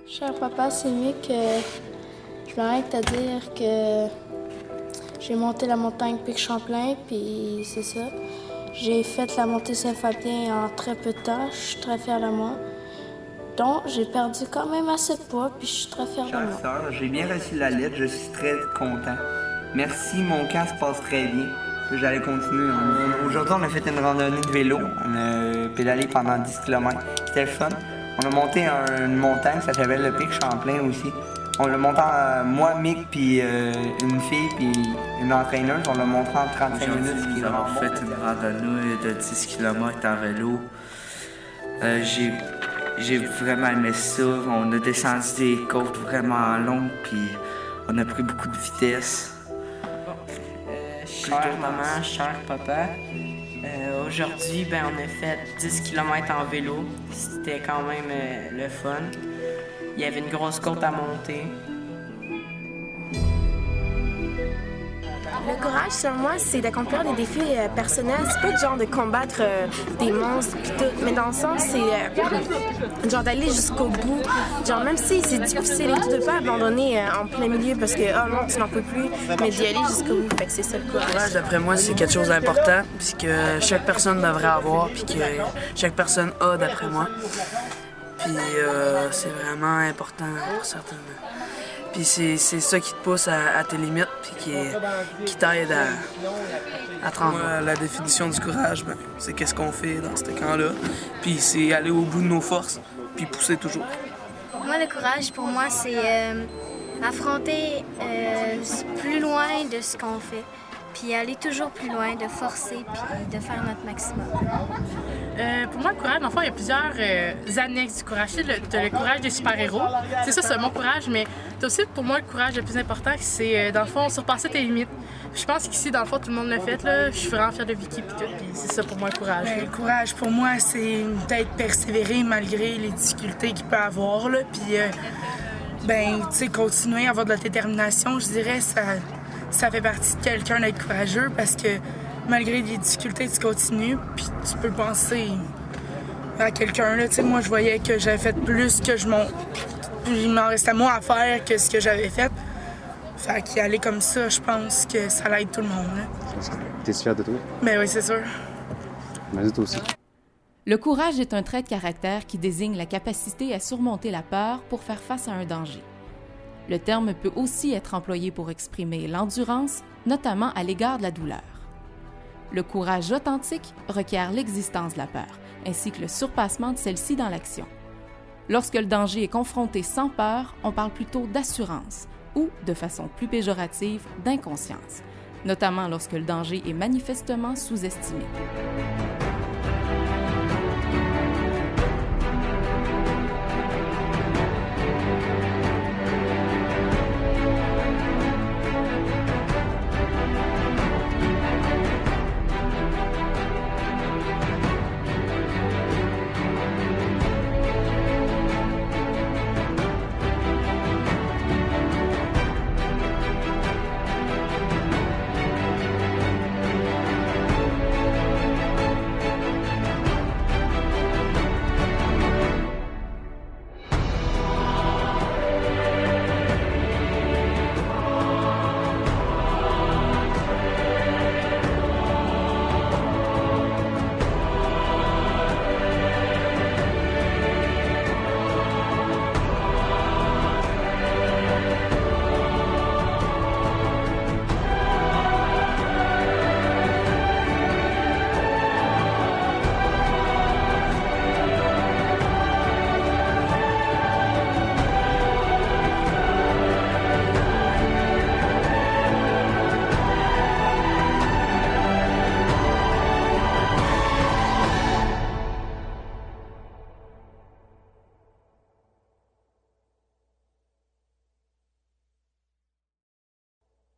Cher papa, c'est mieux que je voudrais te dire que j'ai monté la montagne Pic Champlain, puis c'est ça. J'ai fait la montée Saint-Fabien en très peu de temps. Je suis très fière de moi. Donc, j'ai perdu quand même assez de poids, puis je suis très fière de moi. Chère sœur, j'ai bien reçu la lettre, je suis très content. Merci, mon camp se passe très bien. Puis j'allais continuer. Aujourd'hui, on a fait une randonnée de vélo. On a pédalé pendant 10 km. C'était le fun. On a monté une montagne, ça s'appelle le Pic Champlain aussi. On l'a monté, moi, Mick, puis une fille, puis une entraîneuse. On l'a monté en 35 minutes. Nous avons fait une randonnée de 10 km en vélo. J'ai vraiment aimé ça. On a descendu des côtes vraiment longues, puis on a pris beaucoup de vitesse. Chère maman, cher papa, aujourd'hui, on a fait 10 km en vélo. C'était quand même le fun. Il y avait une grosse côte à monter. Le courage, selon moi, c'est d'accomplir des défis personnels. C'est pas le genre de combattre des monstres pis tout, mais dans le sens, c'est genre d'aller jusqu'au bout. Genre, même si c'est difficile et tout, de pas abandonner en plein milieu parce que, oh non, tu n'en peux plus, mais d'y aller jusqu'au bout. Fait que c'est ça le courage. Le courage, d'après moi, c'est quelque chose d'important, puis que chaque personne devrait avoir, puis que chaque personne a, d'après moi. Puis c'est vraiment important pour certaines. Puis c'est ça qui te pousse à tes limites, puis qui t'aide à te rendre. Moi, la définition du courage, c'est qu'est-ce qu'on fait dans ce camp-là. Puis c'est aller au bout de nos forces, puis pousser toujours. Moi, le courage, pour moi, c'est affronter plus loin de ce qu'on fait, puis aller toujours plus loin, de forcer, puis de faire notre maximum. Pour moi, le courage, dans le fond, il y a plusieurs annexes du courage. Tu sais, t'as le courage des super-héros. C'est ça, c'est mon courage, mais t'as aussi, pour moi, le courage le plus important, c'est, dans le fond, surpasser tes limites. Je pense qu'ici, dans le fond, tout le monde l'a fait, là. Je suis vraiment fière de Vicky, puis tout, puis c'est ça, pour moi, le courage. Le courage, pour moi, c'est peut-être persévérer malgré les difficultés qu'il peut avoir, là. Puis, tu sais, continuer à avoir de la détermination, je dirais, ça fait partie de quelqu'un d'être courageux parce que malgré les difficultés, tu continues, puis tu peux penser à quelqu'un. Tu sais, moi, je voyais que j'avais fait plus que il m'en restait moins à faire que ce que j'avais fait. Fait qu'y aller comme ça, je pense que ça l'aide tout le monde. T'es fière de toi? Ben oui, c'est sûr. Mais toi aussi. Le courage est un trait de caractère qui désigne la capacité à surmonter la peur pour faire face à un danger. Le terme peut aussi être employé pour exprimer l'endurance, notamment à l'égard de la douleur. Le courage authentique requiert l'existence de la peur, ainsi que le surpassement de celle-ci dans l'action. Lorsque le danger est confronté sans peur, on parle plutôt d'assurance ou, de façon plus péjorative, d'inconscience, notamment lorsque le danger est manifestement sous-estimé.